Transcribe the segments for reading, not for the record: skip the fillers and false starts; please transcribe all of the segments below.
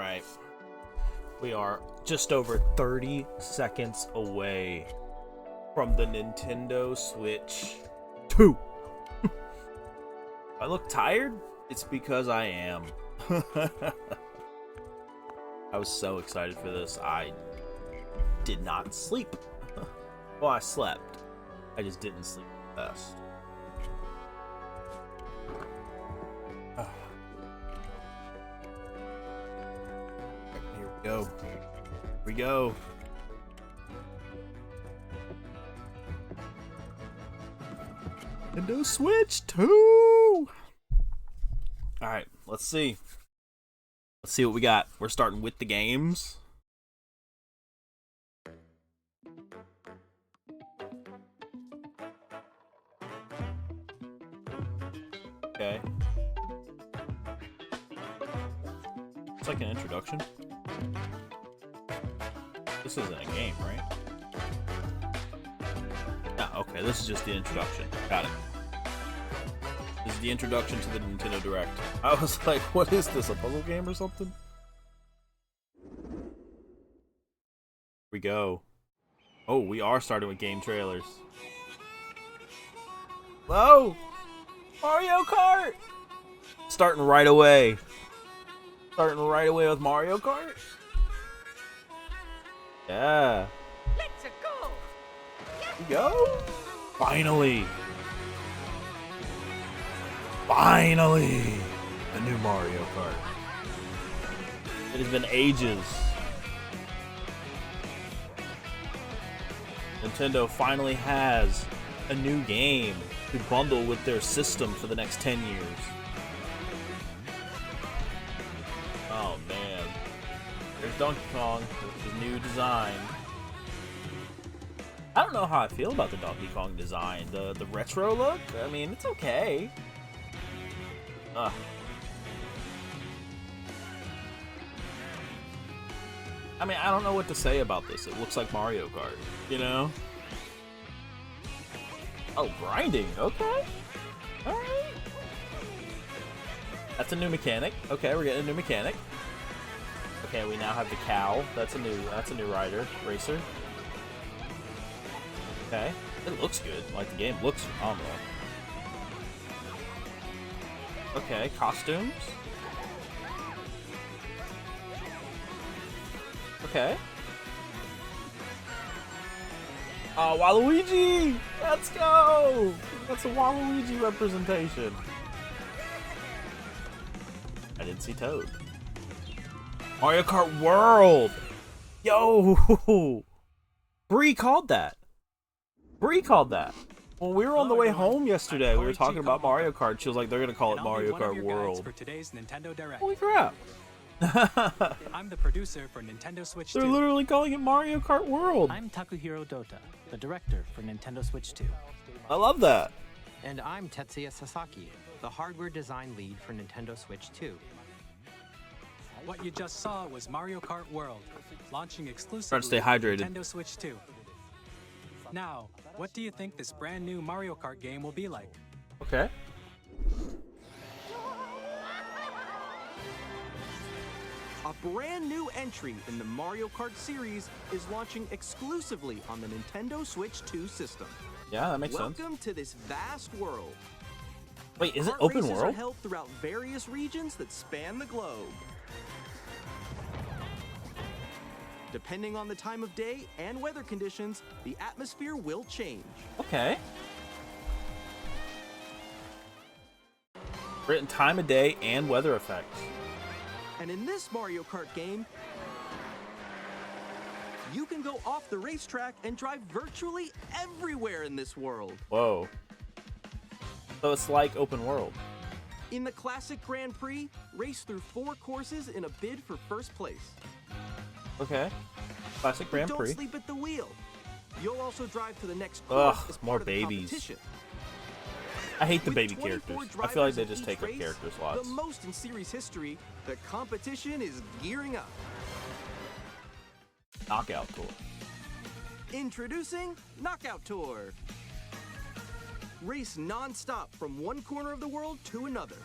Alright. We are just over 30 seconds away from the Nintendo Switch 2. If I look tired, it's because I am. I was so excited for this. I did not sleep. Well, I slept. I just didn't sleep the best. Here we go. Here we go. Nintendo Switch 2! Alright, let's see. Let's see what we got. We're starting with the games. Okay. It's like an introduction. This isn't a game, right? No, okay, this is just the introduction. Got it. This is the introduction to the Nintendo Direct. I was like, what is this, a puzzle game or something? Here we go. Oh, we are starting with game trailers. Whoa! Mario Kart! Starting right away. Starting right away with Mario Kart? Yeah. Let's go! Here we go! Finally! Finally! A new Mario Kart. It has been ages. Nintendo finally has a new game to bundle with their system for the next 10 years. Oh man. There's Donkey Kong with his new design. I don't know how I feel about the Donkey Kong design. The retro look? I mean, it's okay. Ugh. I mean, I don't know what to say about this. It looks like Mario Kart, you know? Oh, grinding. Okay. Alright. That's a new mechanic. Okay, we're getting a new mechanic. Okay, we now have the cow. That's a new rider, racer. Okay. It looks good. Like, the game looks phenomenal. Okay, costumes. Okay. Oh, Waluigi! Let's go! That's a Waluigi representation. I didn't see Toad. Mario Kart World! Yo! Bree called that. Bree called that. When we were on the way home yesterday, we were talking about Mario Kart. She was like, they're going to call it Mario Kart World. For today's Nintendo Direct. Holy crap. I'm the producer for Nintendo Switch 2. They're literally calling it Mario Kart World. I'm Takuhiro Dota, the director for Nintendo Switch 2. I love that. And I'm Tetsuya Sasaki, the hardware design lead for Nintendo Switch 2. What you just saw was Mario Kart World, launching exclusively Try to stay hydrated. Nintendo Switch 2. Now, what do you think this brand new Mario Kart game will be like? Okay. A brand new entry in the Mario Kart series is launching exclusively on the Nintendo Switch 2 system. Yeah, that makes sense. Welcome to this vast world. Wait, is it Kart open races are world? held throughout various regions that span the globe. Depending on the time of day and weather conditions, the atmosphere will change. Okay. Written time of day and weather effects. And in this Mario Kart game, you can go off the racetrack and drive virtually everywhere in this world. Whoa. So it's like open world. In the classic Grand Prix, race through 4 courses in a bid for first place. Okay. Classic Grand Don't Prix. sleep at the wheel. You'll also drive to the next course as more part of the babies. competition. I hate the With baby 24 characters. I feel like drivers they in just each take up race, character slots. The most in series history, the competition is gearing up. Knockout tour. Introducing Knockout Tour. Race non-stop from one corner of the world to another.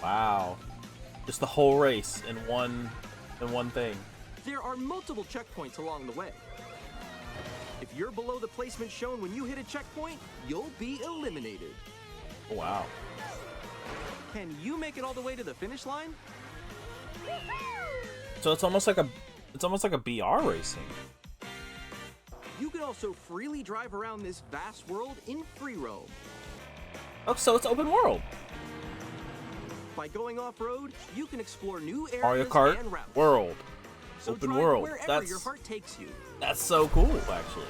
Wow. Just the whole race in than one thing. There are multiple checkpoints along the way. If you're below the placement shown when you hit a checkpoint, you'll be eliminated. Oh, wow. Can you make it all the way to the finish line? So it's almost like a BR racing. You can also freely drive around this vast world in free roam. Oh, so it's open world. By going off-road, you can explore new areas Mario Kart and routes. World. So Open drive world. wherever your heart takes you. That's so cool, actually.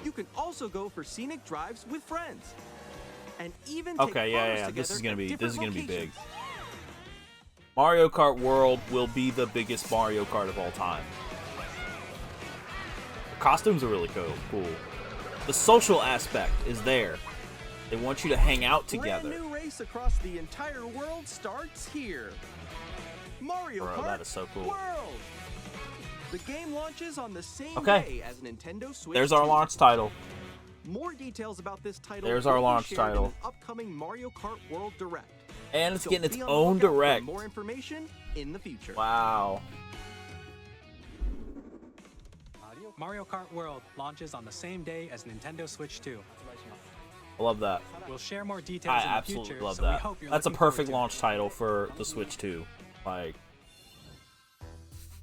You can also go for scenic drives with friends, and even take Okay, photos yeah. together This is gonna at be different big. locations. Mario Kart World will be the biggest Mario Kart of all time. The costumes are really cool. The social aspect is there. They want you to hang out together. Brand new race across the entire world starts here. Mario Bro, Kart that is so cool. World. The game launches on the same Okay. day as Nintendo Switch. There's our 2. launch title. More details about this title. There's will our be launch shared title. in an upcoming Mario Kart World Direct. And it's So getting its be on the own lookout for direct. More information in the future. Wow. Mario Kart World launches on the same day as Nintendo Switch 2. I love that. We'll share more details I in the absolutely future, love so we that. hope you're That's a looking forward perfect to it. launch title for the Switch 2. Like,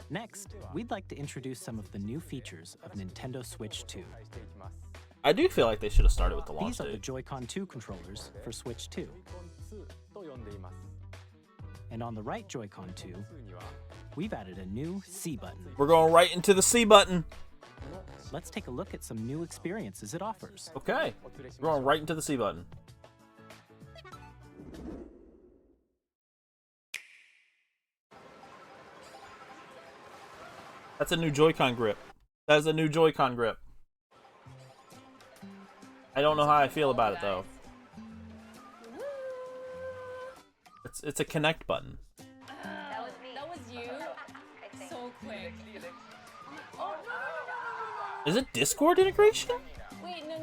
Next, we'd like to introduce some of the new features of Nintendo Switch 2. I do feel like they should have started with the launch These are the date. Joy-Con 2 controllers for Switch 2. And on the right Joy-Con 2, we've added a new C button. We're going right into the C button. Let's take a look at some new experiences it offers. Okay. We're going right into the C button. That's a new Joy-Con grip. That is a new Joy-Con grip. I don't know how I feel about it though. It's a connect button. That was you. So quick. Oh no! Is it Discord integration? Wait, no!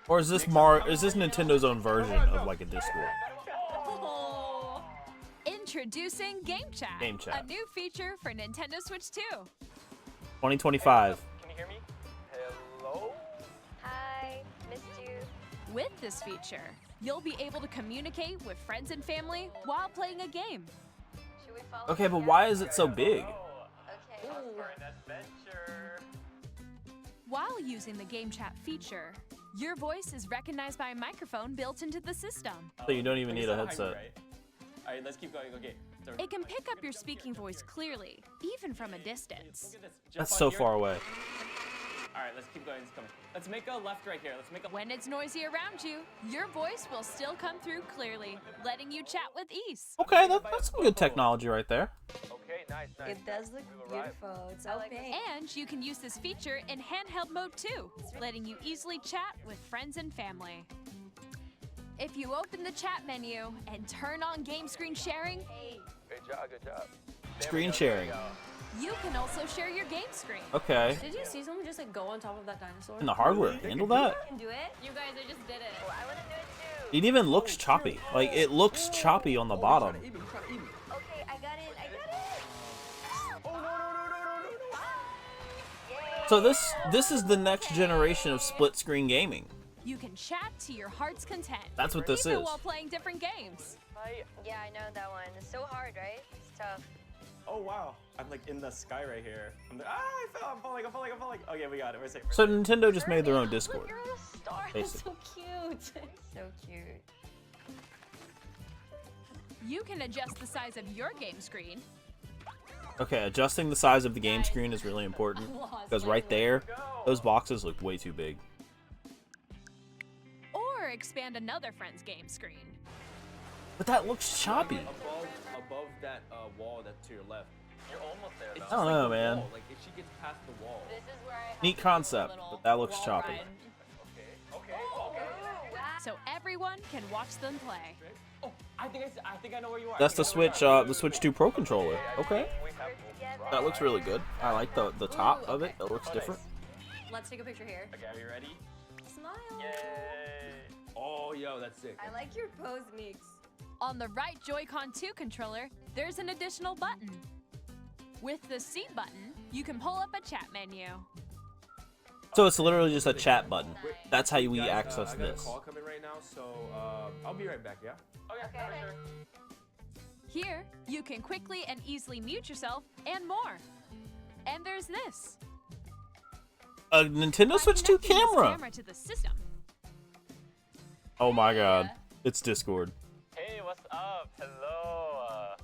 Or is this Nintendo's own version of like a Discord? Oh. Introducing Game Chat, Game Chat. a new feature for Nintendo Switch 2. 2025. Can you hear me? Hello? Hi, missed you. With this feature, you'll be able to communicate with friends and family while playing a game. Should we follow? Okay, but why is it so big? Okay. For an adventure. While using the Game Chat feature, your voice is recognized by a microphone built into the system. So you don't even need a headset. Alright, let's keep going. Okay. It can pick up your speaking voice clearly, even from a distance. That's so far away. Alright, let's keep going. Let's make a left right here. Let's make a. When it's noisy around you, your voice will still come through clearly, letting you chat with ease. Okay, that's some good technology right there. Okay, nice. It does look beautiful. It's so pink. And you can use this feature in handheld mode too, letting you easily chat with friends and family. If you open the chat menu and turn on game screen sharing, Good job, good job. Screen sharing. you can also share your game screen. Okay. Did you see someone just like go on top of that dinosaur? Can the hardware handle that? I can do it. You guys, I just did it. Oh, I want to do it too. It even looks choppy. Like, it looks choppy on the bottom. Okay, I got it. So this is the next generation of split screen gaming. You can chat to your heart's content. That's what this even is. while playing different games. Yeah, I know that one. It's so hard, right? It's tough. Oh wow, I'm like in the sky right here. I'm falling. Okay, we got it. We're safe. So Nintendo just made their own Look, Discord. you're on a star. That's Basically. so cute. So cute. You can adjust the size of your game screen, Okay, adjusting the size of the game screen is really important because right there, those boxes look way too big. or expand another friend's game screen. But that looks choppy. Above that wall that's to your left. You're almost there. It's I don't just know, the man. wall. Like if she gets past the wall. This is where I have Neat to do concept, a little but that looks wall choppy. ride. Okay. So everyone can watch them play. Oh, I think I know where you are. That's the Switch 2 Pro controller. Okay, We have. that looks really good. I like the top of it. It looks different. Let's take a picture here. Okay, are you ready? Smile. Yay! Oh, yo, that's sick. I like your pose, Meeks. On the right Joy-Con 2 controller, there's an additional button. With the C button, you can pull up a chat menu. So it's literally just a chat button. That's how we access I got a this. call coming right now, so I'll be right back, yeah? Okay, for sure. Here, you can quickly and easily mute yourself and more. And there's this. A Nintendo Switch 2 Connecting this camera. camera to the system. Oh my god. It's Discord. Hey, what's up? Hello.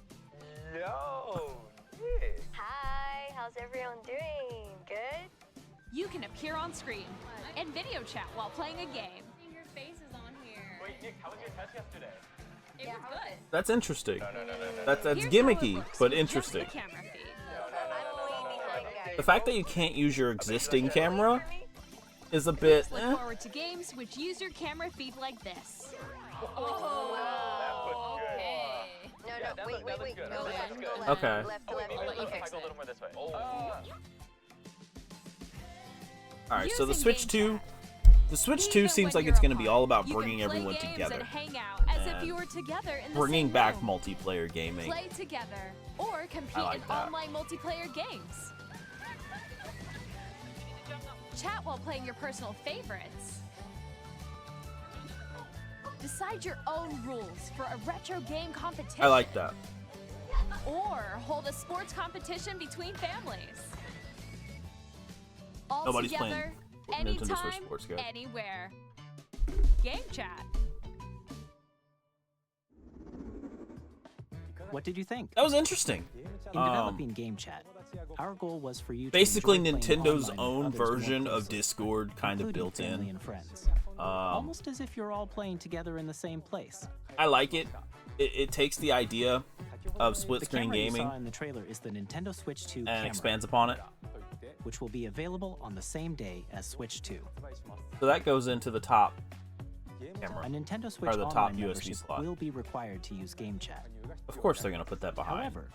Yo. Yeah. Hi, how's everyone doing? Good? You can appear on screen and video chat while playing a game. Your face is on here. Wait, Nick, how was your test yesterday? It was good. That's interesting. No. That's Here's how it gimmicky, works but with interesting. just the camera feed. I'm way behind, guys. The fact that you can't use your existing camera is a bit. Look forward to games which use your camera feed like this. Oh, okay. No, wait. Go left, go left. Okay. Left. Maybe You if I fix go a it. little more this way. Alright, so the Using Switch Game 2. Chat. The Switch 2 Even seems when like it's you're going to be apart, all about you can bringing play everyone games together. And hang out as if and you were together in the Bringing same back room. multiplayer gaming. Play together or compete I like in that. online multiplayer games. Chat while playing your personal favorites. Decide your own rules for a retro game competition. I like that. Or hold a sports competition between families. All Nobody's together, playing Nintendo Switch anytime, Sports, guys. anywhere. Game chat. What did you think? That was interesting. In developing Game Chat, our goal was for you to Basically, enjoy playing Nintendo's online with own others more version of closely, Discord kind of including built family in. and friends. Almost as if you're all playing together in the same place. I like it. It takes the idea of The split-screen camera you gaming saw in the trailer is the Nintendo Switch 2 and camera, expands upon it. which will be available on the same day as Switch 2. So that goes into the top camera. A Nintendo Switch the Online top USB membership slot. will be required to use Game Chat. Of course they're going to put that behind. However,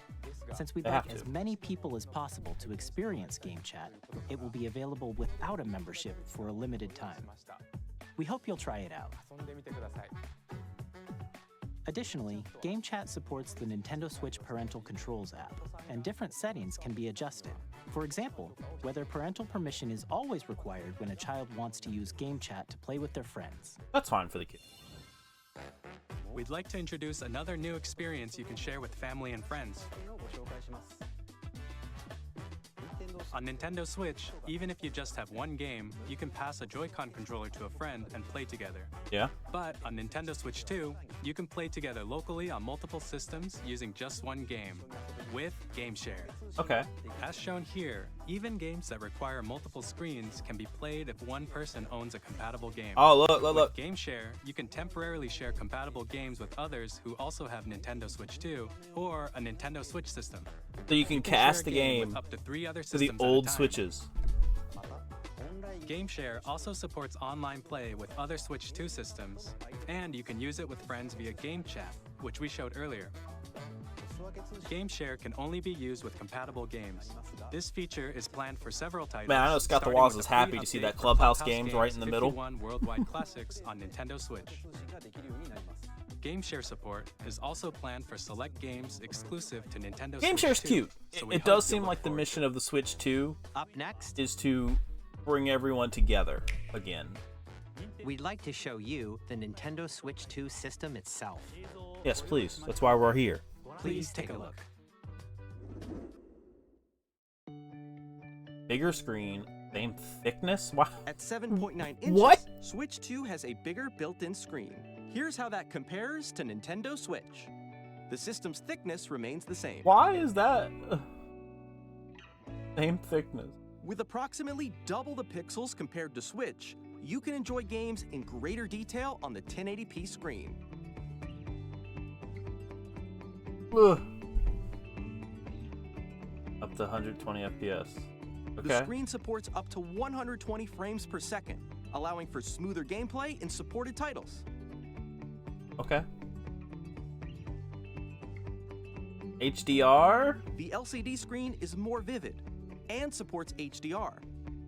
since we'd They like have as to. many people as possible to experience Game Chat, it will be available without a membership for a limited time. We hope you'll try it out. Additionally, Game Chat supports the Nintendo Switch Parental Controls app, and different settings can be adjusted. For example, whether parental permission is always required when a child wants to use Game Chat to play with their friends. That's fine for the kid. We'd like to introduce another new experience you can share with family and friends. On Nintendo Switch, even if you just have one game, you can pass a Joy-Con controller to a friend and play together. Yeah? But on Nintendo Switch 2, you can play together locally on multiple systems using just one game, with Game Share. Okay. As shown here, even games that require multiple screens can be played if one person owns a compatible game. Oh, look. With Game Share, you can temporarily share compatible games with others who also have Nintendo Switch 2 or a Nintendo Switch system. So you can share cast a the game game with up to 3 other to the systems at a old time. Switches. Game Share also supports online play with other Switch 2 systems, and you can use it with friends via Game Chat, which we showed earlier. Game Share can only be used with compatible games. This feature is planned for several titles. Man, I know Scott the starting Walls with is a free happy to see update that for Clubhouse games right games in the middle. 51 worldwide classics on Nintendo Switch. Game Share support is also planned for select games exclusive to Nintendo Game Switch Share's 2, cute. so we It hope does you'll seem look like the forward mission to it. of the Switch 2 Up next, is to bring everyone together again. we'd like to show you the Nintendo Switch 2 system itself. Yes, please. That's why we're here. Please take a look. Bigger screen, same thickness? Wow. At 7.9 inches, What? Switch 2 has a bigger built-in screen. Here's how that compares to Nintendo Switch. The system's thickness remains the same. Why is that? Same thickness. With approximately double the pixels compared to Switch, you can enjoy games in greater detail on the 1080p screen. Ugh. Up to 120 FPS. The Okay. screen supports up to 120 frames per second, allowing for smoother gameplay in supported titles. Okay. HDR? The LCD screen is more vivid and supports HDR,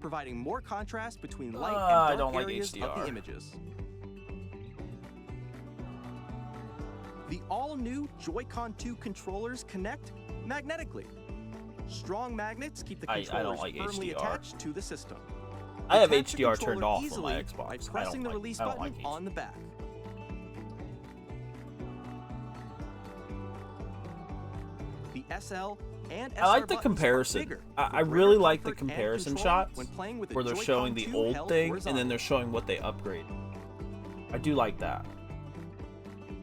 providing more contrast between light and I dark don't like areas of HDR. the images. The all-new Joy-Con 2 controllers connect magnetically. Strong magnets keep the I don't controllers like firmly HDR. attached to the system. I have Attach the HDR turned controller off on easily my by Xbox. I pressing the don't release like button HDR. on the back. The SL and SR I like the buttons are comparison. bigger I for really greater like the comfort and comparison control shots when playing with a where they're Joy-Con showing the 2 old held thing and horizontally. then they're showing what they upgraded. I do like that.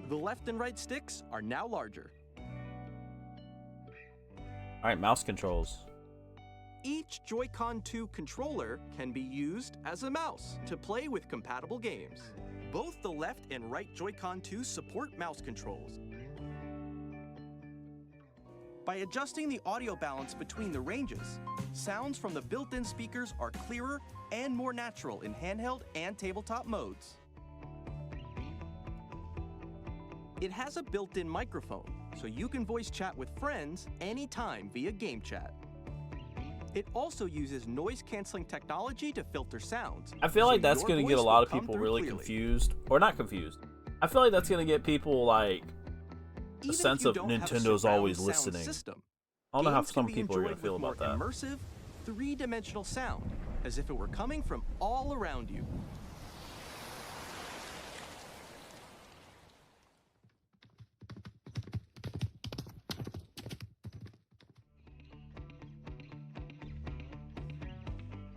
The left and right sticks are now larger. All right, mouse controls. Each Joy-Con 2 controller can be used as a mouse to play with compatible games. Both the left and right Joy-Con 2 support mouse controls. By adjusting the audio balance between the ranges, sounds from the built-in speakers are clearer and more natural in handheld and tabletop modes. It has a built-in microphone, so you can voice chat with friends anytime via game chat. It also uses noise-canceling technology to filter sounds. I feel so like that's your going to get a voice lot will of come people through really clearly. confused. Or not confused. I feel like that's going to get people like a Even if sense you of don't have a Nintendo's surround always sound listening. system, I don't know how games can some be people are going to enjoyed feel with about more that. immersive, three-dimensional sound, as if it were coming from all around you.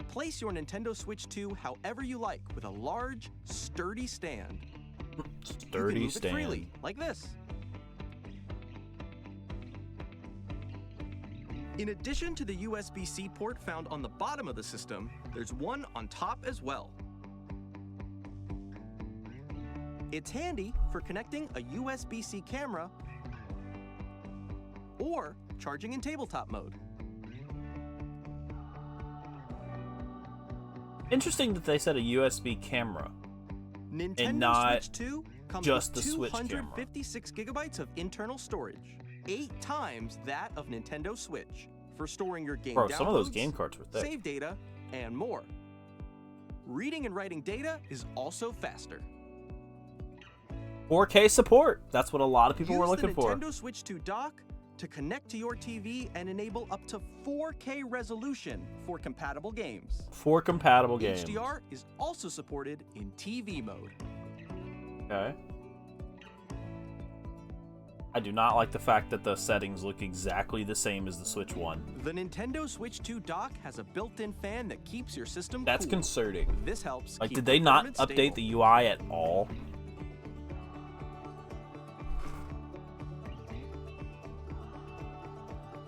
Place your Nintendo Switch 2 however you like with a large, sturdy stand. You can Sturdy move it stand. freely, like this. In addition to the USB-C port found on the bottom of the system, there's one on top as well. It's handy for connecting a USB-C camera or charging in tabletop mode. Interesting that they said a USB camera. Nintendo not Switch 2 comes just with the Switch camera. 256 gigabytes of internal storage, 8 times that of Nintendo Switch, for storing your game Bro, downloads, some of those game cards were thick. save data, and more. Reading and writing data is also faster. 4K support. That's what a lot of people Use were looking the for. Nintendo Switch 2 dock to connect to your TV and enable up to 4K resolution for compatible games. 4 compatible games. HDR is also supported in TV mode. Okay. I do not like the fact that the settings look exactly the same as the Switch 1. The Nintendo Switch 2 dock has a built-in fan that keeps your system That's cool. concerning. This helps Like, keep did they not performance update stable. the UI at all?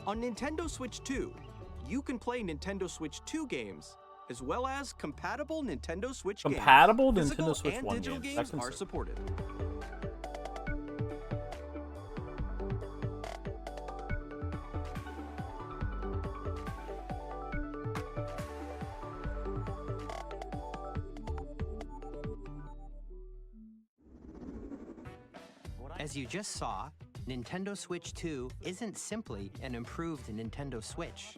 On Nintendo Switch 2, you can play Nintendo Switch 2 games, as well as compatible Nintendo Switch Compatible games. Nintendo Physical Switch and 1 digital games. That's games are concerning. supported. As you just saw, Nintendo Switch 2 isn't simply an improved Nintendo Switch.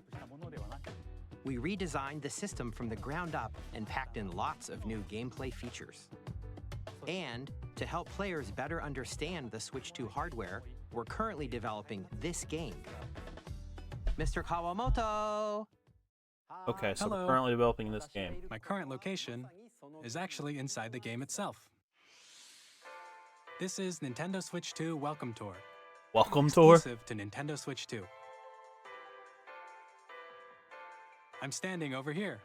We redesigned the system from the ground up and packed in lots of new gameplay features. And to help players better understand the Switch 2 hardware, we're currently developing this game. Mr. Kawamoto! Okay, so Hello. we're currently developing this game. My current location is actually inside the game itself. This is Nintendo Switch 2 Welcome Tour. Welcome tour. Exclusive to Nintendo Switch 2. I'm standing over here.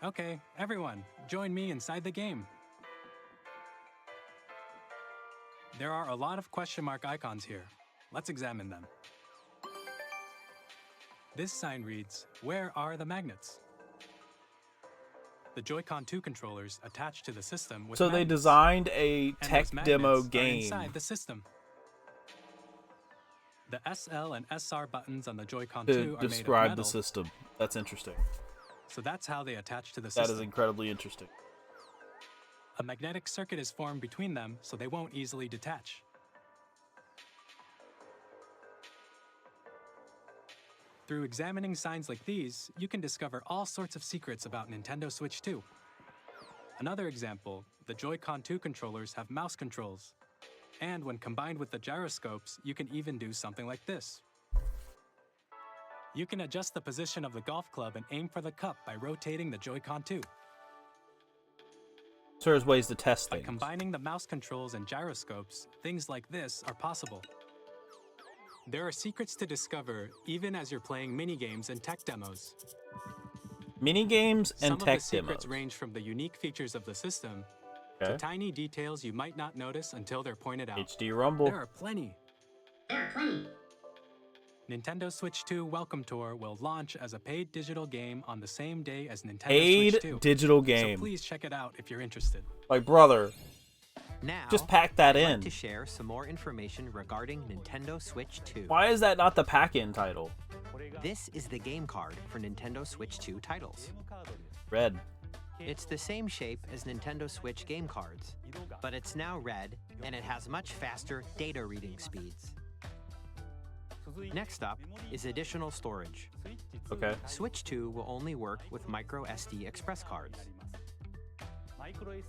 Okay, everyone, join me inside the game. There are a lot of question mark icons here. Let's examine them. This sign reads, "Where are the magnets?" The Joy-Con 2 controllers attached to the system with So they magnets. designed a And tech those demo magnets are game. inside the system. The SL and SR buttons on the Joy-Con To 2 are made of describe the metal, system. That's interesting. so that's how they attach to the That system. is incredibly interesting. A magnetic circuit is formed between them, so they won't easily detach. Through examining signs like these, you can discover all sorts of secrets about Nintendo Switch 2. Another example, the Joy-Con 2 controllers have mouse controls. And when combined with the gyroscopes, you can even do something like this. You can adjust the position of the golf club and aim for the cup by rotating the Joy-Con too. So there's ways to test By things. combining the mouse controls and gyroscopes, things like this are possible. There are secrets to discover even as you're playing mini-games and tech demos. Mini-games and Some tech of the secrets demos. range from the unique features of the system Okay. to tiny details you might not notice until they're pointed out. HD Rumble. There are plenty. Nintendo Switch 2 Welcome Tour will launch as a paid digital game on the same day as Nintendo Paid Switch 2. digital So game. please check it out if you're interested. Like, brother, Now, just pack that I'd in. like to share some more information regarding Nintendo Switch 2. Why is that not the pack-in title? This is the game card for Nintendo Switch 2 titles. Red. It's the same shape as Nintendo Switch game cards, but it's now red and it has much faster data reading speeds. Next up is additional storage. Okay. Switch 2 will only work with micro SD express cards.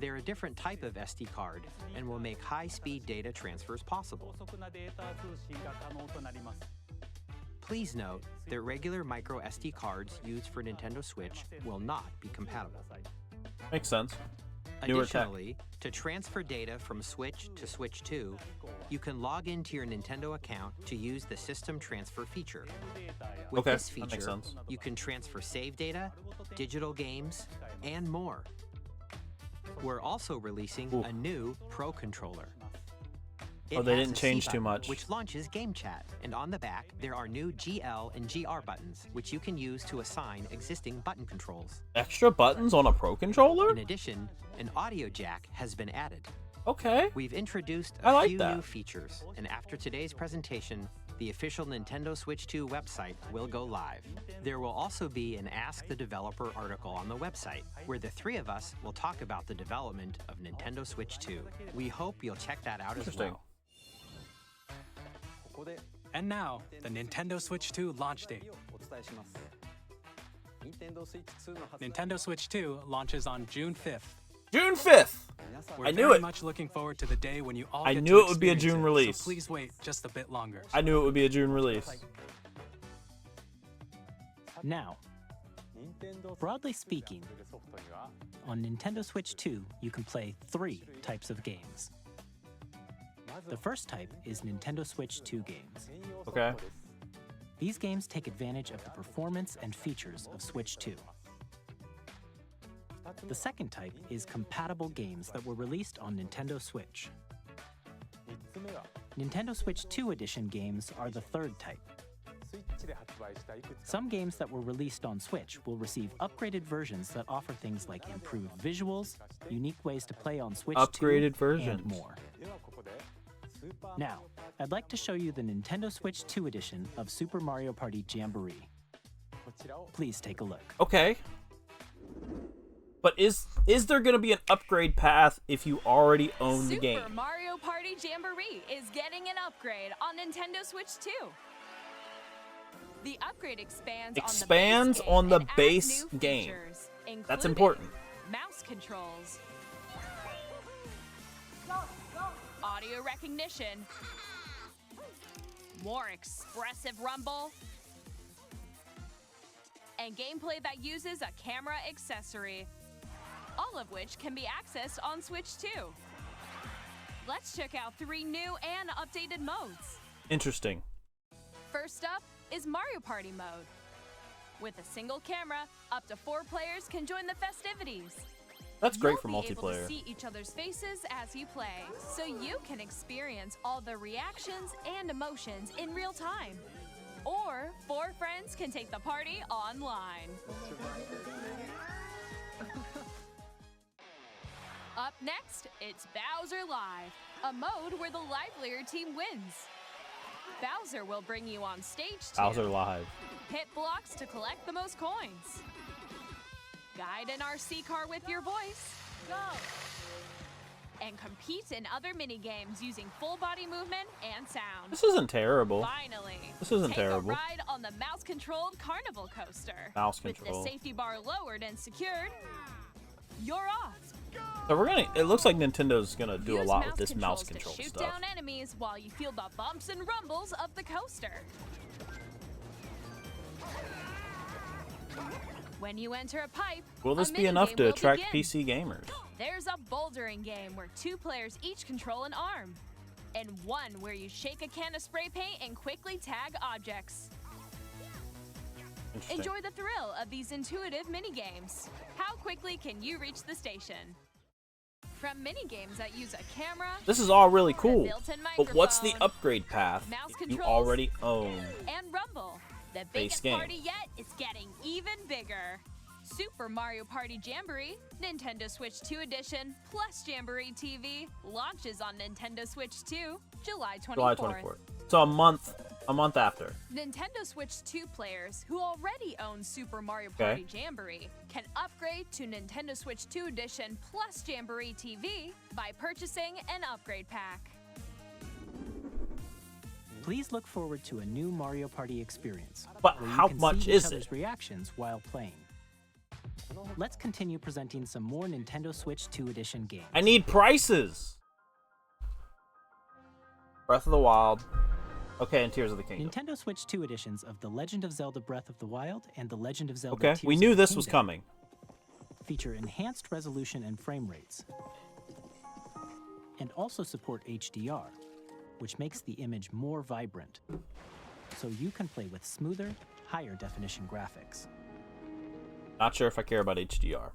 They're a different type of SD card and will make high-speed data transfers possible. Please note that regular micro SD cards used for Nintendo Switch will not be compatible. Makes sense. Newer tech. Additionally, to transfer data from Switch to Switch 2, you can log into your Nintendo account to use the System Transfer feature. With Okay, this that makes feature, sense. you can transfer save data, digital games, and more. We're also releasing a new Pro Controller. It Oh, they has didn't a change C too button, much. Which launches Game Chat, and on the back there are new GL and GR buttons, which you can use to assign existing button controls. Extra buttons on a Pro Controller? In addition, an audio jack has been added. Okay. We've introduced I a like few that. new features, and after today's presentation, the official Nintendo Switch 2 website will go live. There will also be an Ask the Developer article on the website, where the three of us will talk about the development of Nintendo Switch 2. We hope you'll check that out as Interesting. well. And now, the Nintendo Switch 2 launch date. Nintendo Switch 2 launches on June 5th. June 5th! We're I knew very it. much looking forward to the day when you all I get knew to it would be a experience June it, release. So please wait just a bit longer. I knew it would be a June release. Now, broadly speaking, on Nintendo Switch 2, you can play 3 types of games. The first type is Nintendo Switch 2 games. Okay. These games take advantage of the performance and features of Switch 2. The second type is compatible games that were released on Nintendo Switch. Nintendo Switch 2 Edition games are the third type. Some games that were released on Switch will receive upgraded versions that offer things like improved visuals, unique ways to play on Switch 2, Upgraded versions. and more. Now, I'd like to show you the Nintendo Switch 2 Edition of Super Mario Party Jamboree. Please take a look. Okay. But is there going to be an upgrade path if you already own the game? Super Mario Party Jamboree is getting an upgrade on Nintendo Switch 2. The upgrade expands On the and adds base new game. features, That's including important. Mouse controls, audio recognition, more expressive rumble, and gameplay that uses a camera accessory, all of which can be accessed on Switch 2. Let's check out 3 new and updated modes. Interesting. First up is Mario Party mode. With a single camera, up to 4 players can join the festivities. That's great for You'll be able to multiplayer. see each other's faces as you play, so you can experience all the reactions and emotions in real time. Or 4 friends can take the party online. Up next, it's Bowser Live, a mode where the livelier team wins. Bowser will bring you on stage to Bowser Live. hit blocks to collect the most coins. Guide an RC car with your voice. Go! And compete in other mini-games using full body movement and sound. This isn't terrible. Finally, This isn't take terrible. a ride on the mouse-controlled carnival coaster. Mouse With control. the safety bar lowered and secured, you're off So we're gonna. It looks like Nintendo's gonna do a Use lot with this mouse controls control to shoot stuff. down enemies while you feel the bumps and rumbles of the coaster. When you enter a pipe, Will this a be enough minigame to will attract begin. PC gamers? There's a bouldering game where 2 players each control an arm, and one where you shake a can of spray paint and quickly tag objects. Interesting. Enjoy the thrill of these intuitive minigames. How quickly can you reach the station? From minigames that use a camera, This is all really cool, built-in but what's the microphone, upgrade path mouse you controls, already own? and Rumble, the Base biggest game. party yet is getting even bigger. Super Mario Party Jamboree, Nintendo Switch 2 Edition, plus Jamboree TV launches on Nintendo Switch 2, July 24th. July 24th. So a month after. Nintendo Switch 2 players who already own Super Mario Party Jamboree can upgrade to Nintendo Switch 2 Edition plus Jamboree TV by purchasing an upgrade pack. Please look forward to a new Mario Party experience. But where you how can much see is each other's it? reactions while playing. Let's continue presenting some more Nintendo Switch 2 Edition games. I need prices. Breath of the Wild. Okay, and Tears of the Kingdom. Nintendo Switch 2 editions of The Legend of Zelda Breath of the Wild and The Legend of Zelda Okay, Tears we of knew the this was Kingdom coming. feature enhanced resolution and frame rates, and also support HDR, which makes the image more vibrant, so you can play with smoother, higher definition graphics. Not sure if I care about HDR.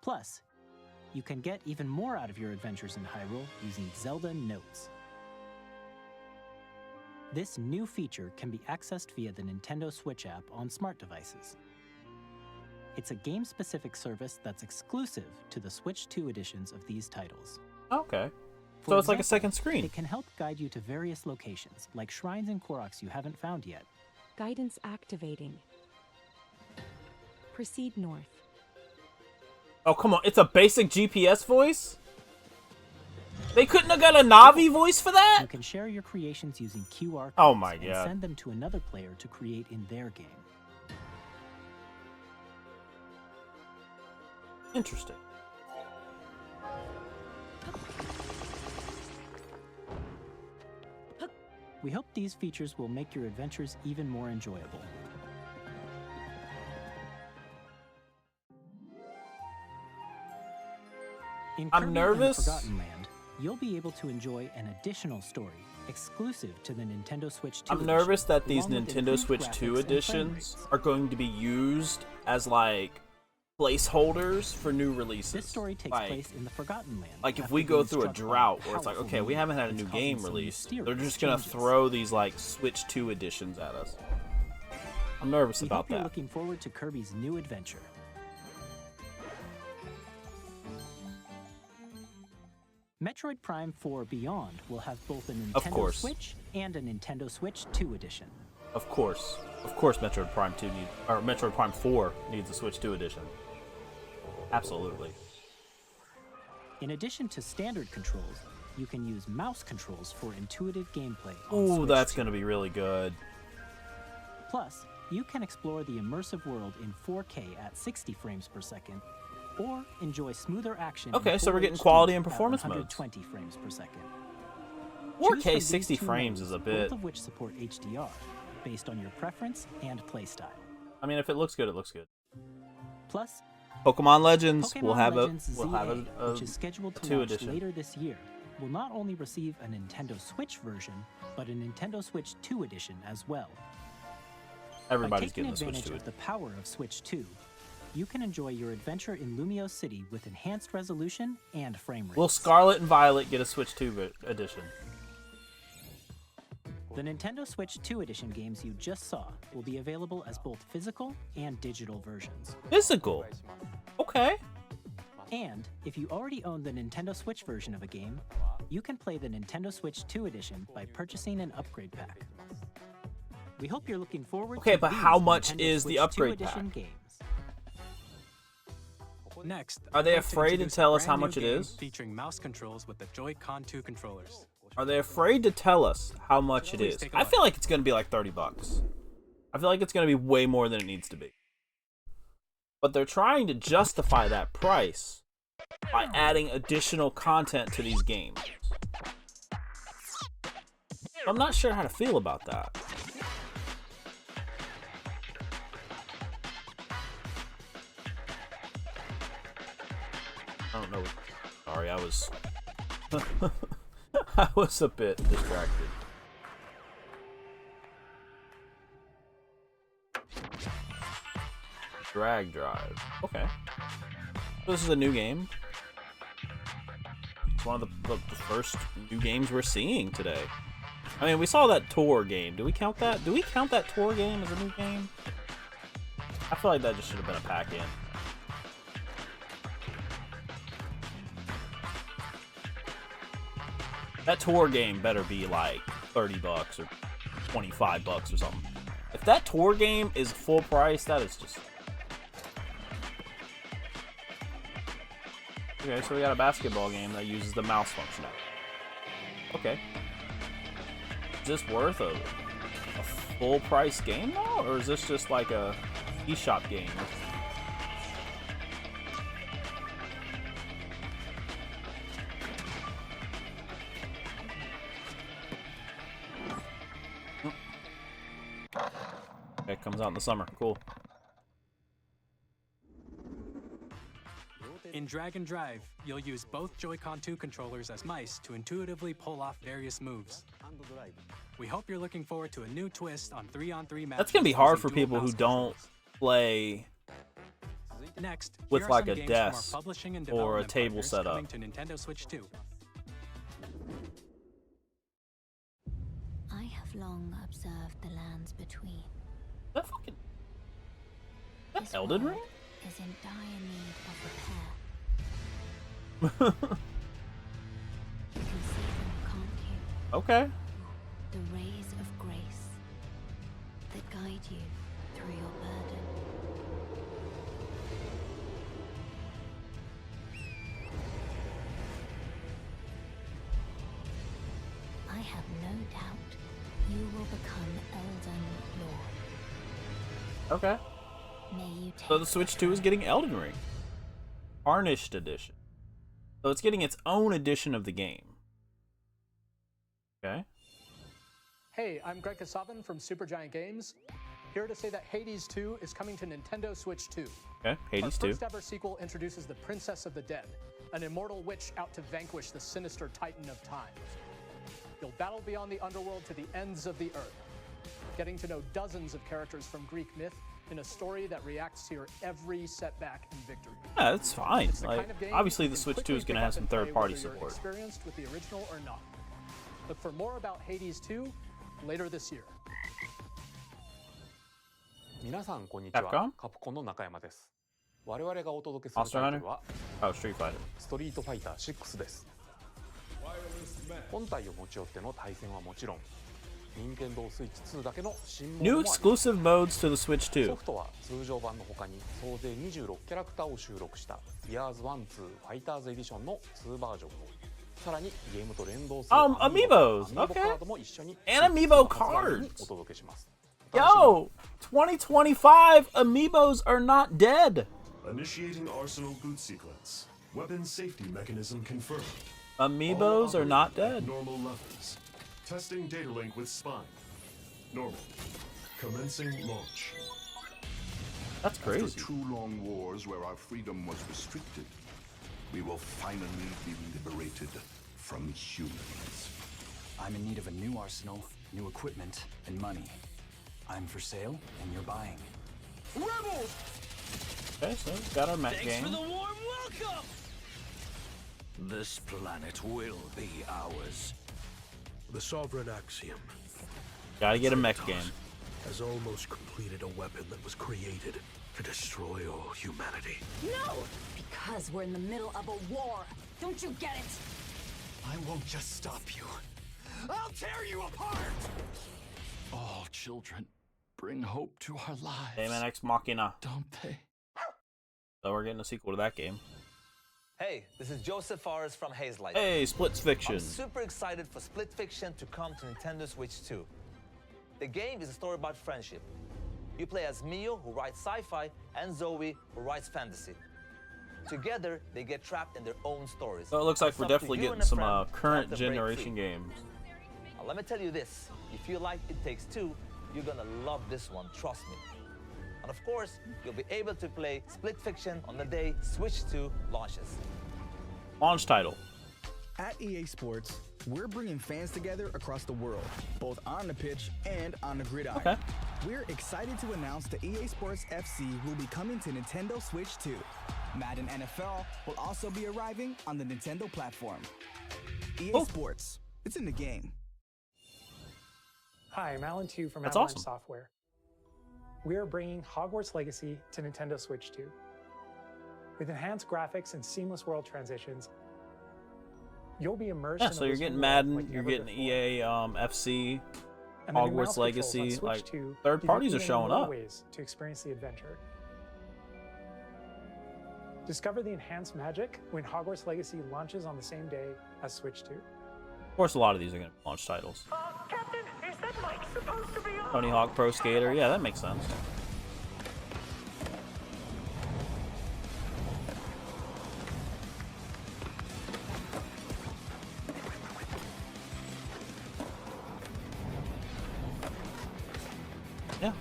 Plus, you can get even more out of your adventures in Hyrule using Zelda Notes. This new feature can be accessed via the Nintendo Switch app on smart devices. It's a game-specific service that's exclusive to the Switch 2 editions of these titles. Okay. For So it's like a example, second screen. It can help guide you to various locations, like shrines and Koroks you haven't found yet. Guidance activating. Proceed north. Oh, come on. It's a basic GPS voice? They couldn't have got a Navi voice for that? You can share your creations using QR codes Oh my and God. send them to another player to create in their game. Interesting. We hope these features will make your adventures even more enjoyable. In I'm Kirby nervous. And the Forgotten Land, you'll be able to enjoy an additional story exclusive to the Nintendo Switch 2 I'm edition, nervous that these along with Nintendo improved Switch 2 graphics and frame editions rates. are going to be used as like placeholders for new releases. This story takes Like- place in the Forgotten Land. Like if after we go being through a struck by drought where it's like, powerful okay, we wind haven't had a that's new causing game some released. They're mysterious just gonna changes. throw these like Switch 2 editions at us. I'm nervous We about hope you're that. looking forward to Kirby's new adventure. Metroid Prime 4 Beyond will have both a Of Nintendo course. Switch and a Nintendo Switch 2 edition. Of course, Metroid Prime 2 or Metroid Prime 4 needs a Switch 2 edition. Absolutely. In addition to standard controls, you can use mouse controls for intuitive gameplay on Ooh, Switch that's 2. gonna be really good. Plus, you can explore the immersive world in 4K at 60 frames per second, or enjoy smoother action in Okay, so we're Full getting HD quality and at performance modes. 120 frames per second. 4K Choose from these 60 two frames modes, is a bit. both of which support HDR, based on your preference and playstyle. I mean, if it looks good, it looks good. Plus, Pokemon Legends Pokemon will have Legends a which is scheduled to 2 launch edition. later this year, will not only receive a Nintendo Switch version, but a Nintendo Switch 2 edition as well. Everybody's By taking getting the Switch advantage 2 of the power of Switch 2, you can enjoy your adventure in Lumio City with enhanced resolution and frame rates. Will Scarlet and Violet get a Switch 2 edition? The Nintendo Switch 2 edition games you just saw will be available as both physical and digital versions. Physical? Okay. And if you already own the Nintendo Switch version of a game, you can play the Nintendo Switch 2 edition by purchasing an upgrade pack. We hope you're looking forward Okay, to but these how much Nintendo is the Switch 2 upgrade edition pack? games. Next, Are they I'd like to afraid to introduce a tell us how brand new much it game is? Featuring mouse controls with the Joy-Con 2 controllers. Are they afraid to tell us how much it Please is? take a I look. feel like it's going to be like $30. I feel like it's going to be way more than it needs to be. But they're trying to justify that price by adding additional content to these games. I'm not sure how to feel about that. I don't know. Sorry, I was I was a bit distracted. Drag Drive. Okay. This is a new game. It's one of the first new games we're seeing today. I mean, we saw that tour game. Do we count that? Do we count that tour game as a new game? I feel like that just should have been a pack-in. That tour game better be like $30 or $25 or something. If that tour game is full price, that is just... Okay, so we got a basketball game that uses the mouse function. Okay. Is this worth a full price game now? Or is this just like a eShop game? It comes out in the summer. Cool. In Drag and Drive, you'll use both Joy-Con 2 controllers as mice to intuitively pull off various moves. We hope you're looking forward to a new twist on 3-on-3 matches. That's gonna be hard for people who don't play Next, with like a desk publishing and or a development table partners setup. coming to Nintendo Switch 2. I have long observed the lands between. That fucking... This Elden world Ring? is in dire need of repair. You can see them, can't you? Okay. The rays of grace that guide you through your burden. I have no doubt you will become Elden Lord. Okay. May you take So the Switch 2 is getting Elden Ring. Harnished edition. So it's getting its own edition of the game. Okay. Hey, I'm Greg Kasavin from Supergiant Games. Here to say that Hades 2 is coming to Nintendo Switch 2. Okay, Hades 2. Our first ever sequel introduces the Princess of the Dead, an immortal witch out to vanquish the sinister Titan of Time. You'll battle beyond the underworld to the ends of the earth, getting to know dozens of characters from Greek myth in a story that reacts to your every setback and victory. Yeah, that's fine. It's the Like, kind of game obviously you the can Switch 2 quickly is going to pick have up some and play third-party whether you're support. experienced with the original or not. Look for more about Hades 2 later this year. 皆さんこんにちは。 Capcom? カプコンの中山です。我々がお届けする Monster タイト Hunter? ルは Oh, Street Fighter. ストリートファイター6です。本体を持ち寄っての対戦はもちろん、任天堂スイッチ2だけの新モード New もあります。 exclusive modes to the Switch ソ 2. フトは通常版の他に総勢26キャラクターを収録した Years 1-2 ファイターズエディションの2バージョンを、さらにゲームと連動する Amiibos. アミーボ Okay. カードも一緒に And Amiibo 発売日に cards. お届けします。 Yo, 2025 Amiibos are not dead. Initiating arsenal boot sequence. Weapon safety mechanism confirmed. Amiibos All are not operating at dead. Normal levels. Testing data link with spine. Normal. Commencing launch. That's crazy. After 2 long wars where our freedom was restricted, we will finally be liberated from humans. I'm in need of a new arsenal, new equipment, and money. I'm for sale, and you're buying. Rebels! Okay, so we got our mech Thanks game. for the warm welcome! This planet will be ours. The sovereign axiom. Gotta get a mech game. Has almost completed a weapon that was created to destroy all humanity. No! Because we're in the middle of a war. Don't you get it? I won't just stop you. I'll tear you apart! All children bring hope to our lives. Daemon X Machina. Don't they? So we're getting a sequel to that game. Hey, this is Joseph Forrest from Hazelight. Hey, Split Fiction. I'm super excited for Split Fiction to come to Nintendo Switch 2. The game is a story about friendship. You play as Mio, who writes sci-fi, and Zoe, who writes fantasy. Together, they get trapped in their own stories. So it looks like It's we're up to definitely you getting and a some friend to current help them break generation free. games. Now, let me tell you this. If you like It Takes Two, you're gonna love this one, trust me. And of course, you'll be able to play Split Fiction on the day Switch 2 launches. Launch title. At EA Sports, we're bringing fans together across the world, both on the pitch and on the gridiron. Okay. We're excited to announce that EA Sports FC will be coming to Nintendo Switch 2. Madden NFL will also be arriving on the Nintendo platform. EA Sports, it's in the game. Hi, I'm Alan Tu from That's Avalanche awesome. Software. We are bringing Hogwarts Legacy to Nintendo Switch 2. With enhanced graphics and seamless world transitions, you'll be immersed Yeah, in so the you're Wizarding getting World Madden, like you're never getting before. EA FC, And the new mouse Hogwarts controls on Legacy, Switch like 2 third give parties you are even showing more up. ways to experience the adventure. Discover the enhanced magic when Hogwarts Legacy launches on the same day as Switch 2. Of course, a lot of these are going to be launch titles. Captain, is that mic supposed to be on? Tony Hawk Pro Skater, yeah, that makes sense. Yeah,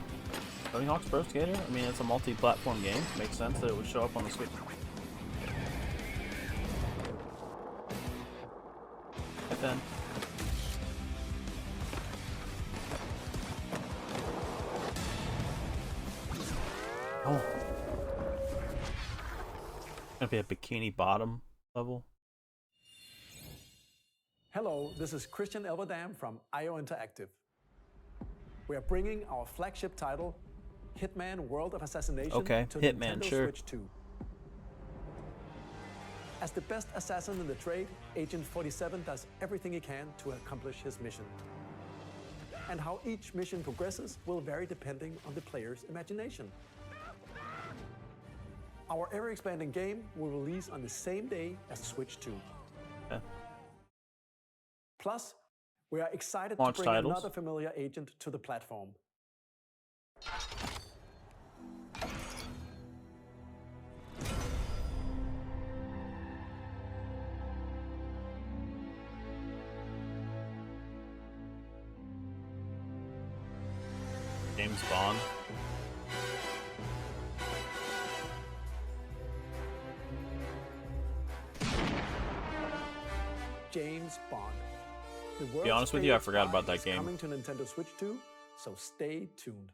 Tony Hawk's Pro Skater. I mean, it's a multi-platform game. Makes sense that it would show up on the Switch. Right then. Oh. Gonna be a Bikini Bottom level. Hello, this is Christian Elverdam from IO Interactive. We are bringing our flagship title, Hitman World of Assassination, Okay, to Hitman, Nintendo sure. Switch 2. As the best assassin in the trade, Agent 47 does everything he can to accomplish his mission. And how each mission progresses will vary depending on the player's imagination. Our ever-expanding game will release on the same day as Switch 2. Okay. Plus, we are excited Launch to bring titles. another familiar agent to the platform. James Bond. James Bond. The Be honest with you, I world's forgot favorite about that spy is game. coming to Nintendo Switch 2, so stay tuned.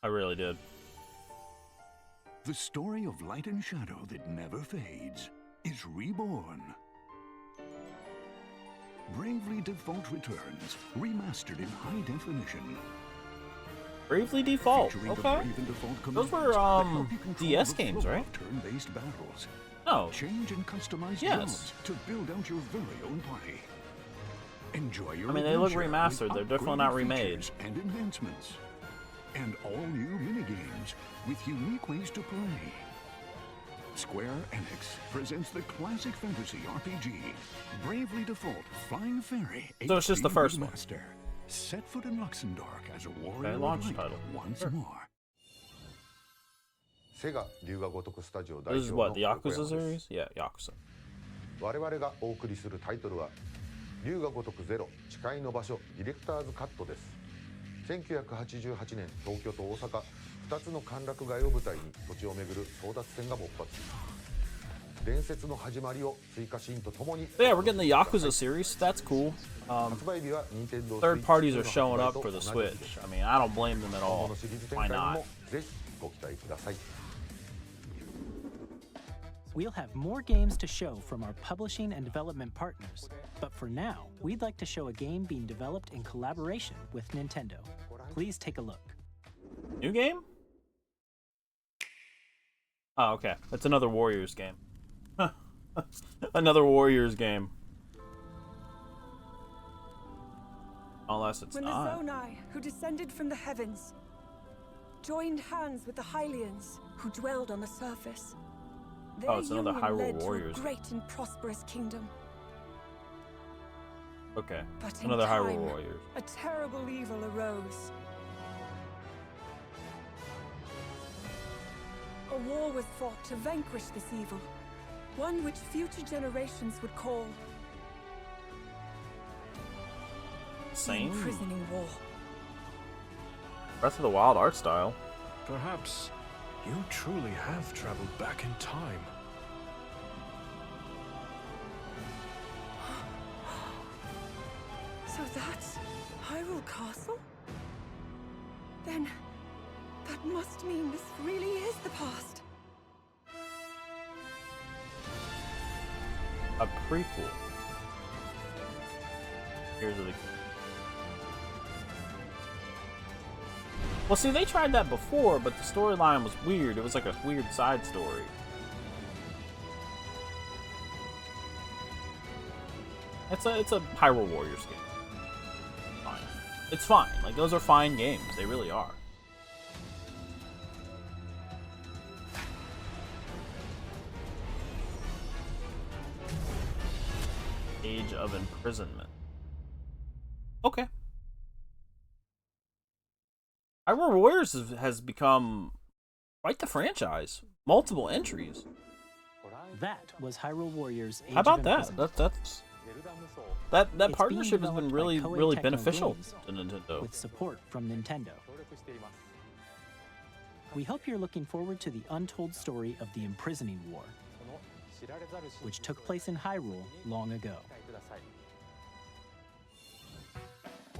I really did. The story of light and shadow that never fades is reborn. Bravely Default returns, remastered in high definition. Bravely Default. Featuring the Okay. Brave and Default Those commands were that help you control DS the games, flow right? of turn-based battles. Oh. Change and customize Yes. jobs to build out your very own party. Enjoy your I mean, they look adventure remastered. with They're definitely not upgraded remade. features and enhancements. And all new minigames with unique ways to play. Square Enix presents the classic fantasy RPG, Bravely Default Flying Fairy. So it's just the HD first one. Remaster. Set foot in Luxembourg as a warrior of launch light title. once Sure. more. This is what, the Yakuza series? Yeah, Yakuza. 我々がお送りするタイトルは龍が如くゼロ誓いの場所ディレクターズカットです。1988年東京と大阪2つの歓楽街を舞台に土地を巡る争奪戦が勃発。伝説の始まりを追加シーンとともに Yeah, we're getting the Yakuza series. That's cool. 発売日は任天堂 Third parties are スイッチ showing の up 発 for 売 the と同じ Switch. I mean, I don't blame them at 今後 all. のシリーズ展 Why 開に not? もぜひご期待ください。 We'll have more games to show from our publishing and development partners, but for now, we'd like to show a game being developed in collaboration with Nintendo. Please take a look. New game? Oh, okay. It's another Warriors game. Another Warriors game. Unless it's When not. the Zonai, who descended from the heavens, joined hands with the Hylians, who dwelled on the surface. Their Oh, it's another union Hyrule led to a Warriors. great and prosperous kingdom. Okay. But in Another Hyrule time, Warriors. a terrible evil arose. A war was fought to vanquish this evil. One which future generations would call the Same. imprisoning war. Breath of the Wild art style. Perhaps you truly have traveled back in time. So that's Hyrule Castle? Then that must mean this really is the past. A prequel. Here's the. Well, see, they tried that before, but the storyline was weird. It was like a weird side story. It's a Hyrule Warriors game. Fine. It's fine. Like, those are fine games. They really are. Age of Imprisonment. Okay. Hyrule Warriors has become quite the franchise. Multiple entries. That was Hyrule Warriors. Age How about of that? Imprisonment. That It's partnership being has been developed by really Koei Tecmo beneficial Games to Nintendo. with support from Nintendo. We hope you're looking forward to the untold story of the Imprisoning War, which took place in Hyrule long ago.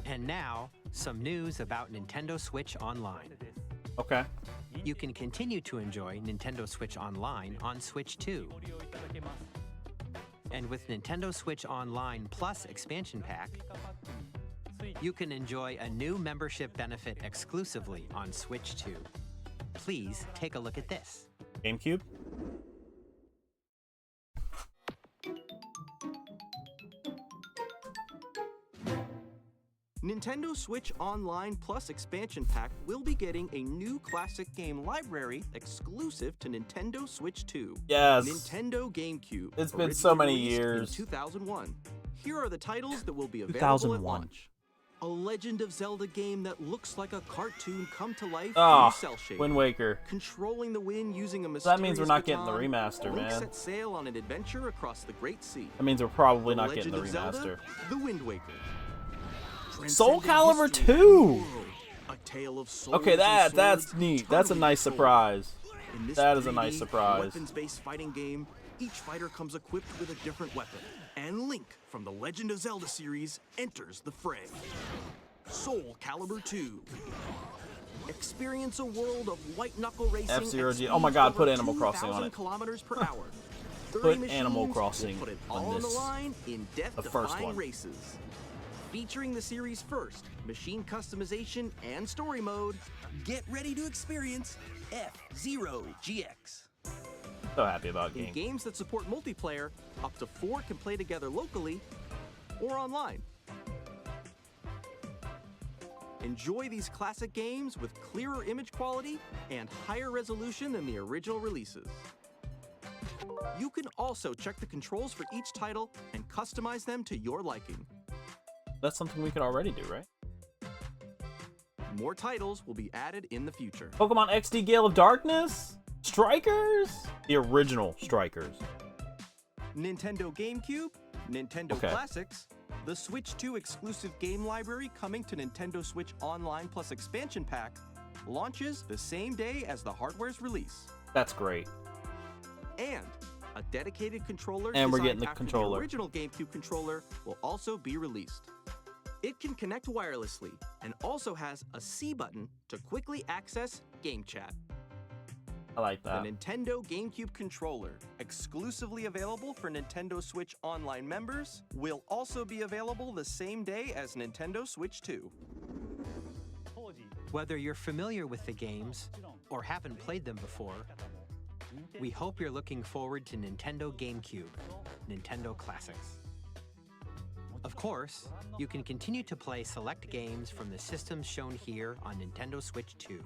And now, some news about Nintendo Switch Online. Okay. You can continue to enjoy Nintendo Switch Online on Switch 2. And with Nintendo Switch Online Plus expansion pack, you can enjoy a new membership benefit exclusively on Switch 2. Please take a look at this. GameCube? Nintendo Switch Online Plus expansion pack will be getting a new classic game library exclusive to Nintendo Switch 2. Yes. Nintendo GameCube. It's been so many originally released years. In 2001. Here are the titles that will be available 2001. at launch. A Legend of Zelda game that looks like a cartoon come to life Ah, through cell shading. Wind Waker. Controlling the wind using a So mysterious that means we're not getting the baton, remaster, Link man. sets sail on an adventure across the Great Sea. That means we're probably The not getting the Legend of remaster. Zelda, The Wind Waker. Soul Transcending Calibur history 2! A tale of souls Okay, and that's swords, neat. That's a totally nice sold. surprise. In this That is a 3D, nice surprise. weapons-based fighting game, each fighter comes equipped with a different weapon. And Link from the Legend of Zelda series enters the fray. Soul Calibur 2. Experience a world of white-knuckle racing at F-Zero G. speeds Oh my god, over put Animal Crossing on 2,000 it. kilometers per hour. 30 Put Animal machines Crossing will put it on all on the this. line in The first death-defying one. races. Featuring the series' first machine customization and story mode, get ready to experience F-Zero GX. So happy about In game. games that support multiplayer, up to 4 can play together locally or online. Enjoy these classic games with clearer image quality and higher resolution than the original releases. You can also check the controls for each title and customize them to your liking. That's something we could already do, right? More titles will be added in the future. Pokemon XD Gale of Darkness? Strikers? The original Strikers. Nintendo GameCube, Nintendo Okay. Classics, the Switch 2 exclusive game library coming to Nintendo Switch Online Plus expansion pack launches the same day as the hardware's release. That's great. And a dedicated controller And we're designed getting the after controller. the original GameCube controller will also be released. It can connect wirelessly and also has a C button to quickly access Game Chat. I like that. The Nintendo GameCube controller, exclusively available for Nintendo Switch Online members, will also be available the same day as Nintendo Switch 2. Whether you're familiar with the games or haven't played them before, we hope you're looking forward to Nintendo GameCube, Nintendo Classics. Of course, you can continue to play select games from the systems shown here on Nintendo Switch 2.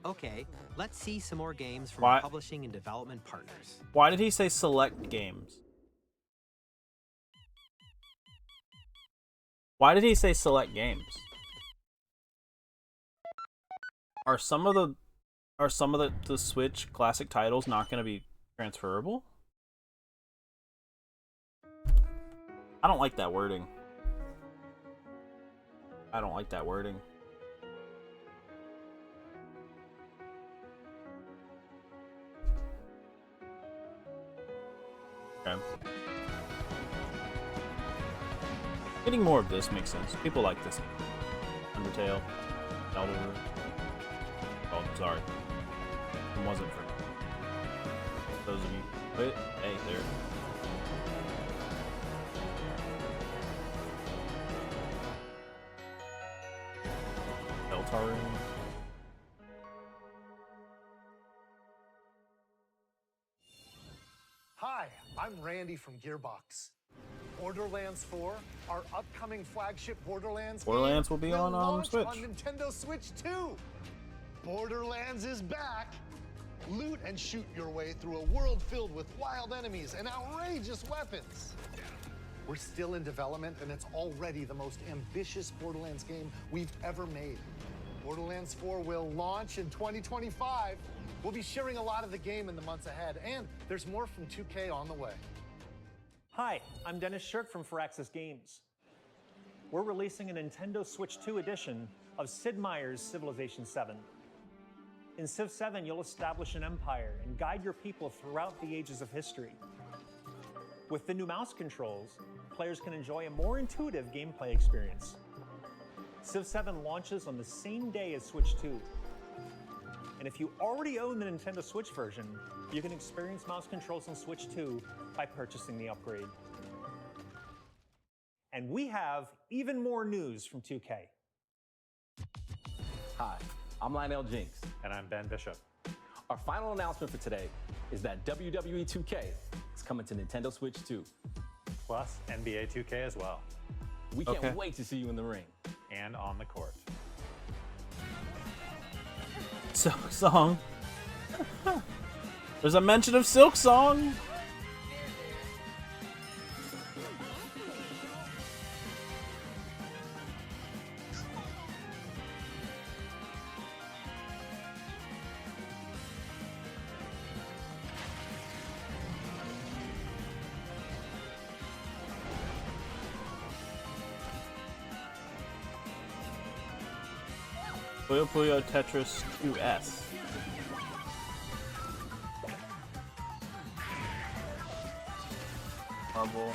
Okay, let's see some more games from Why- our publishing and development partners. Why did he say select games? Why did he say select games? Are some of the Are some of the Switch classic titles not going to be transferable? I don't like that wording. I don't like that wording. Okay. Getting more of this makes sense. People like this. Undertale. Elder. Oh, sorry. It wasn't for those of you. Wait, hey, there. Eltar. Hi, I'm Randy from Gearbox. Borderlands 4, our upcoming flagship Borderlands Borderlands will be on launch Switch. on Nintendo Switch 2. Borderlands is back. Loot and shoot your way through a world filled with wild enemies and outrageous weapons. We're still in development, and it's already the most ambitious Borderlands game we've ever made. Borderlands 4 will launch in 2025. We'll be sharing a lot of the game in the months ahead, and there's more from 2K on the way. Hi, I'm Dennis Shirk from Firaxis Games. We're releasing a Nintendo Switch 2 edition of Sid Meier's Civilization 7. In Civ 7, you'll establish an empire and guide your people throughout the ages of history. With the new mouse controls, players can enjoy a more intuitive gameplay experience. Civ 7 launches on the same day as Switch 2. And if you already own the Nintendo Switch version, you can experience mouse controls on Switch 2 by purchasing the upgrade. And we have even more news from 2K. Hi, I'm Lionel Jinks. And I'm Ben Bishop. Our final announcement for today is that WWE 2K is coming to Nintendo Switch 2. Plus NBA 2K as well. We can't wait to see you in the ring. And on the court. Silk Song. There's a mention of Silk Song. Puyo Puyo Tetris 2S. Marble.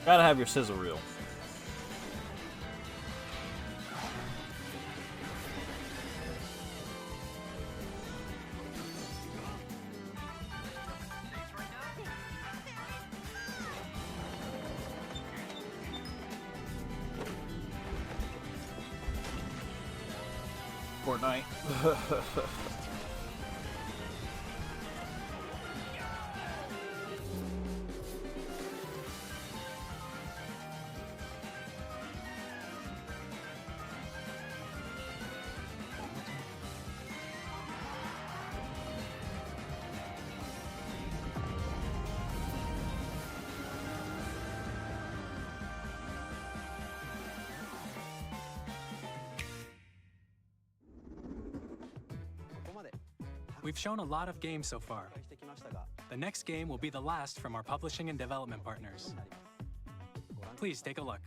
Gotta have your sizzle reel. Fortnite. We've shown a lot of games so far. The next game will be the last from our publishing and development partners. Please take a look.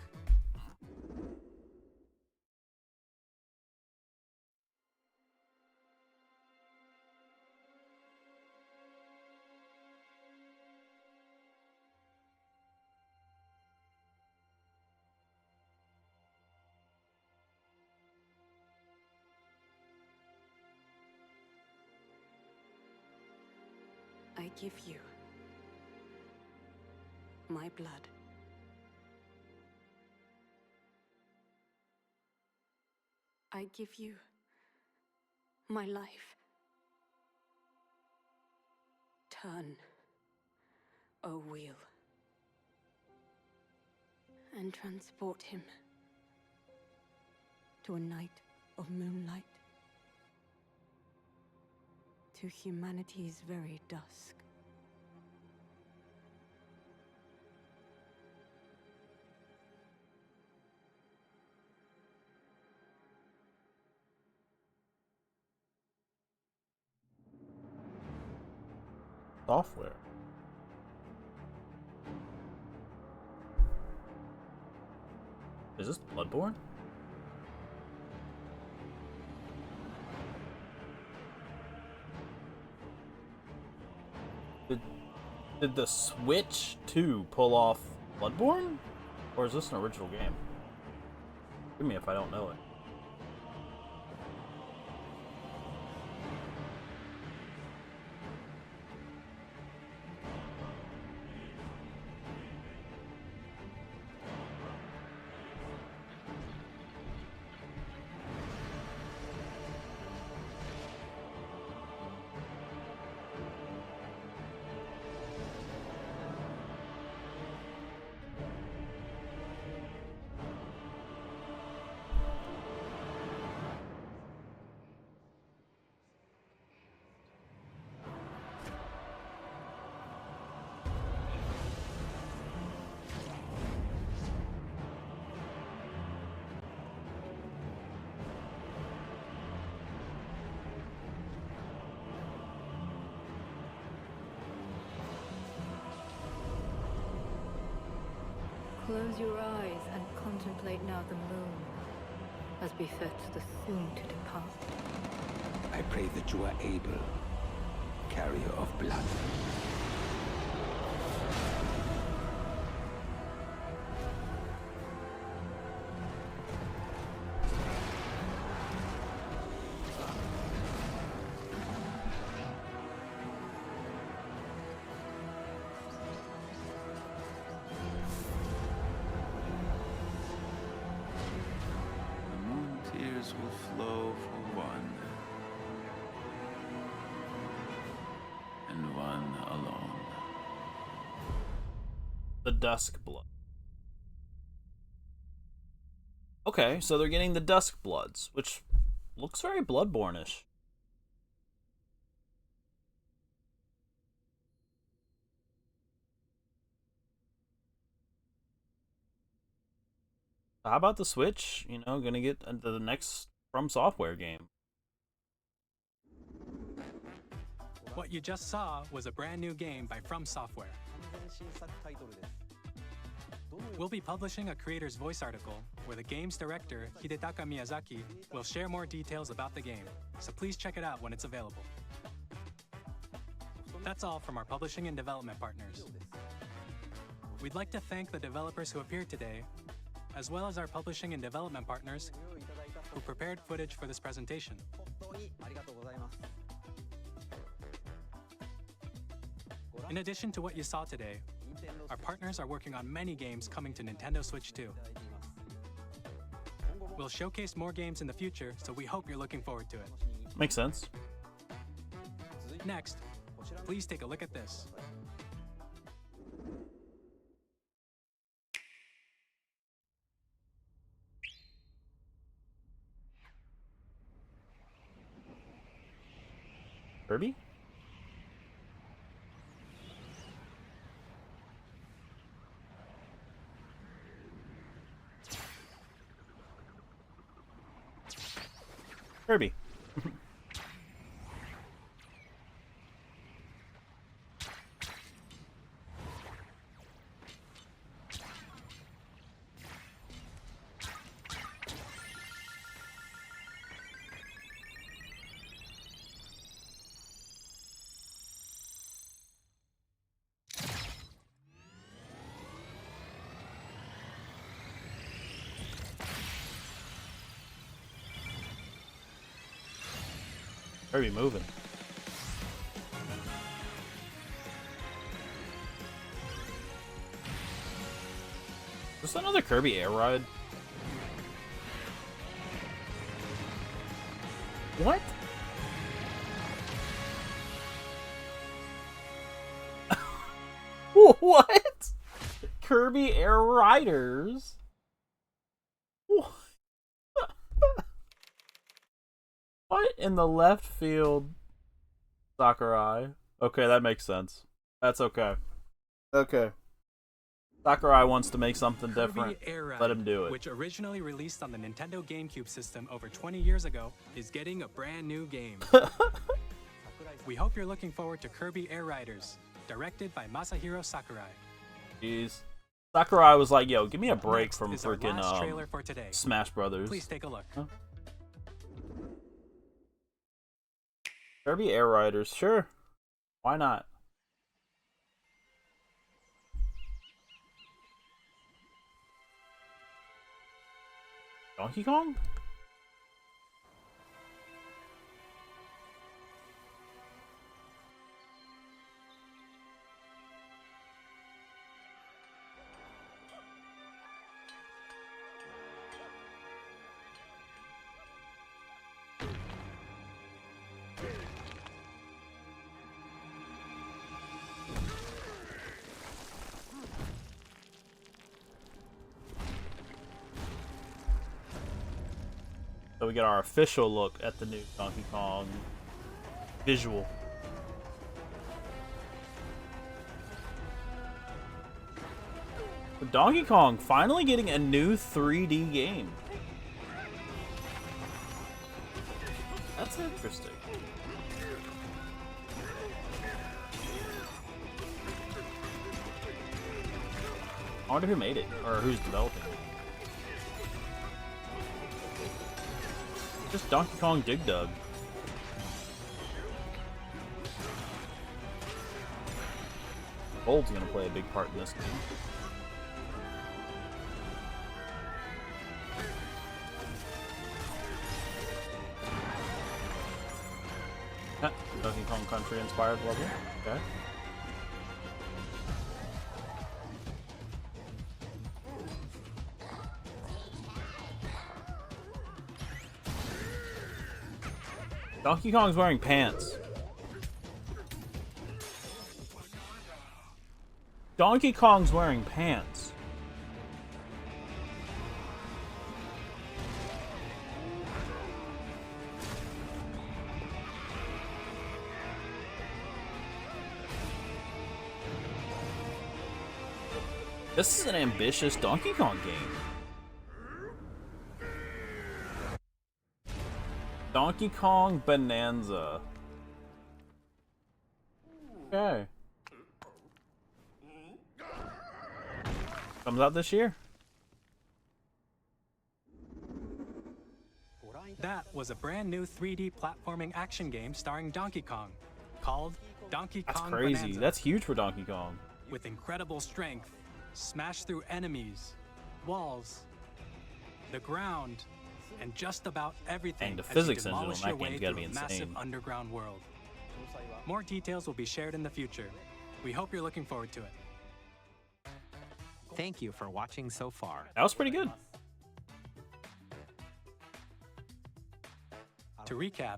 I give you my blood. I give you my life. Turn, O wheel. and transport him to a night of moonlight, to humanity's very dusk. Software. Is this Bloodborne? Did the Switch 2 pull off Bloodborne? Or is this an original game? Forgive me if I don't know it. Close your eyes and contemplate now the moon, as befits the soon-to-depart. I pray that you are able, carrier of blood. Will flow for one, and one alone. The Dusk Blood. Okay, so they're getting the Dusk Bloods, which looks very Bloodborne-ish. How about the Switch? You know, gonna get the next From Software game. What you just saw was a brand new game by From Software. We'll be publishing a creator's voice article where the game's director, Hidetaka Miyazaki, will share more details about the game, so please check it out when it's available. That's all from our publishing and development partners. We'd like to thank the developers who appeared today, as well as our publishing and development partners who prepared footage for this presentation. In addition to what you saw today, our partners are working on many games coming to Nintendo Switch 2. We'll showcase more games in the future, so we hope you're looking forward to it. Makes sense. Next, please take a look at this. Kirby? Kirby. Kirby moving. Is this another Kirby air ride? What? What? Kirby Air Riders. What in the left field, Sakurai? Okay, that makes sense. That's okay. Okay. Sakurai wants to make something different. Let him do it. Which originally released on the Nintendo GameCube system over 20 years ago, is getting a brand new game. We hope you're looking forward to Kirby Air Riders, directed by Masahiro Sakurai. Jeez. Sakurai was like, yo, give me a break Next from is our freaking last trailer for today. Smash Brothers. Please take a look. Huh? Kirby Air Riders, sure. Why not? Donkey Kong? So we get our official look at the new Donkey Kong visual. Donkey Kong finally getting a new 3D game. That's interesting. I wonder who made it, or who's developing it. Just Donkey Kong Dig Dug. Gold's gonna play a big part in this game. Donkey Kong Country inspired level. Okay. Donkey Kong's wearing pants. Donkey Kong's wearing pants. This is an ambitious Donkey Kong game. Donkey Kong Bananza. Okay. Comes out this year. That was a brand new 3D platforming action game starring Donkey Kong, called Donkey That's Kong crazy. Bananza. That's huge for Donkey Kong. With incredible strength, smash through enemies, walls, the ground, and just about everything. And the as you physics engine on demolish that your way game's gotta through be a massive insane. underground world. More details will be shared in the future. We hope you're looking forward to it. Thank you for watching so far. That was pretty good. To recap,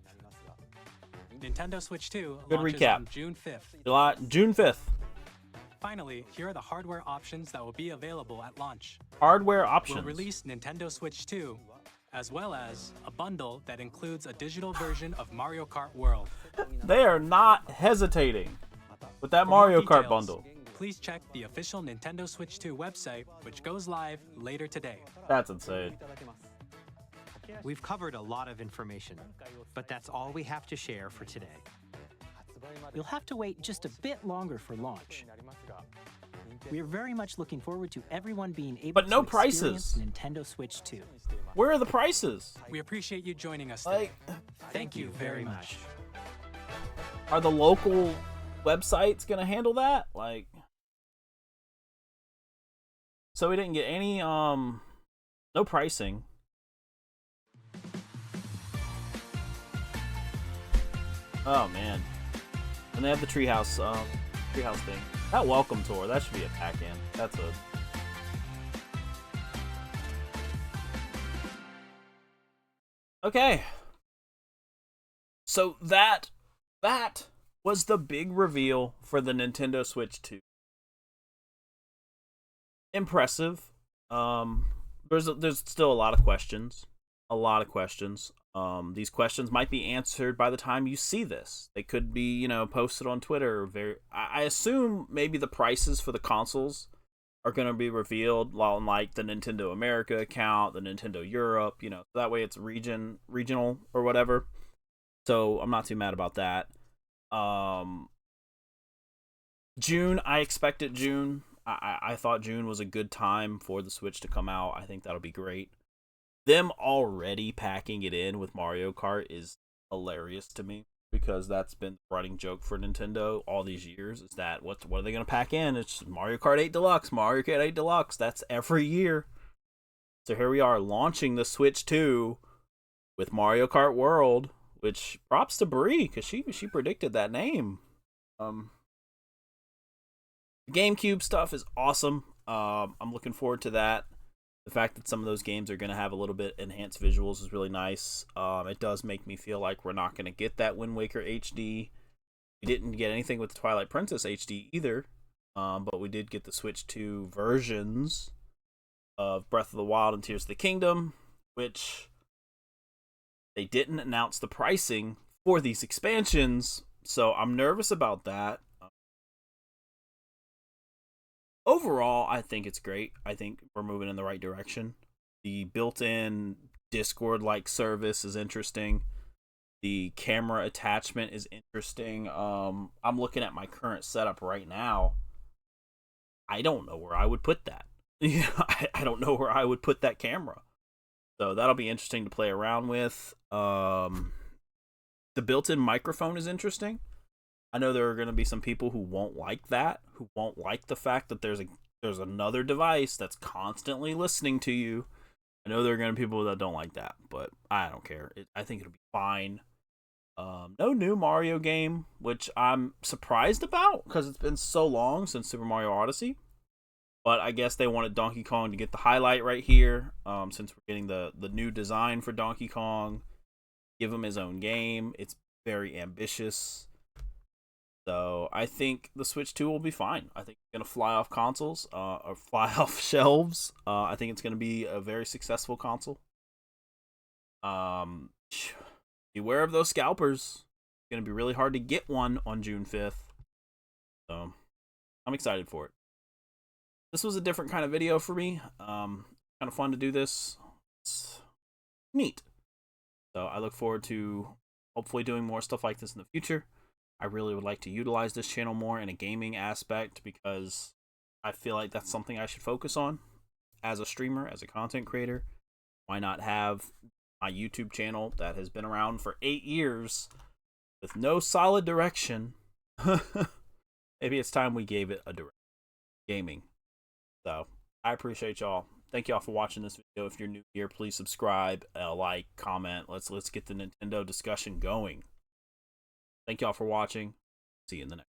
Nintendo Switch 2 Good launches recap. on June 5th. June 5th. Finally, here are the hardware options that will be available at launch. Hardware options. We'll release Nintendo Switch 2, as well as a bundle that includes a digital version of Mario Kart World. They are not hesitating with that For more Mario Kart details, bundle. Please check the official Nintendo Switch 2 website, which goes live later today. That's insane. We've covered a lot of information, but that's all we have to share for today. You'll have to wait just a bit longer for launch. We're very much looking forward to everyone being able But no to experience prices. Nintendo Switch 2. Where are the prices? We appreciate you joining us today. Thank you very much. Are the local websites gonna handle that? Like, so we didn't get any no pricing. Oh man. And they have the treehouse thing. That welcome tour, that should be a pack-in. That's a okay. So that was the big reveal for the Nintendo Switch 2. impressive. There's still a lot of questions. A lot of questions. These questions might be answered by the time you see this. They could be, you know, posted on Twitter. I assume maybe the prices for the consoles are going to be revealed on like the Nintendo America account, the Nintendo Europe, you know, that way it's regional or whatever. So I'm not too mad about that. June, I expected June. I thought June was a good time for the Switch to come out. I think that'll be great. Them already packing it in with Mario Kart is hilarious to me, because that's been the running joke for Nintendo all these years, is that what are they going to pack in? It's Mario Kart 8 Deluxe, Mario Kart 8 Deluxe. That's every year. So here we are launching the Switch 2 with Mario Kart World, which props to Brie, because she predicted that name. The GameCube stuff is awesome. I'm looking forward to that. The fact that some of those games are going to have a little bit enhanced visuals is really nice. It does make me feel like we're not going to get that Wind Waker HD. We didn't get anything with the Twilight Princess HD either, but we did get the Switch 2 versions of Breath of the Wild and Tears of the Kingdom, which they didn't announce the pricing for these expansions, so I'm nervous about that. Overall, I think it's great. I think we're moving in the right direction. The built-in Discord-like service is interesting. The camera attachment is interesting. I'm looking at my current setup right now. I don't know where I would put that. I don't know where I would put that camera. So that'll be interesting to play around with. The built-in microphone is interesting. I know there are going to be some people who won't like that, who won't like the fact that there's another device that's constantly listening to you. I know there are going to be people that don't like that, but I don't care. I think it'll be fine. No new Mario game, which I'm surprised about because it's been so long since Super Mario Odyssey. But I guess they wanted Donkey Kong to get the highlight right here, since we're getting the new design for Donkey Kong. Give him his own game. It's very ambitious. So I think the Switch 2 will be fine. I think it's going to fly off consoles, or fly off shelves. I think it's going to be a very successful console. Beware of those scalpers. It's going to be really hard to get one on June 5th. So I'm excited for it. This was a different kind of video for me. Kind of fun to do this. It's neat. So I look forward to hopefully doing more stuff like this in the future. I really would like to utilize this channel more in a gaming aspect, because I feel like that's something I should focus on as a streamer, as a content creator. Why not have my YouTube channel that has been around for 8 years with no solid direction? Maybe it's time we gave it a direction. Gaming. So I appreciate y'all. Thank y'all for watching this video. If you're new here, please subscribe, like, comment. Let's get the Nintendo discussion going. Thank y'all for watching. See you in the next.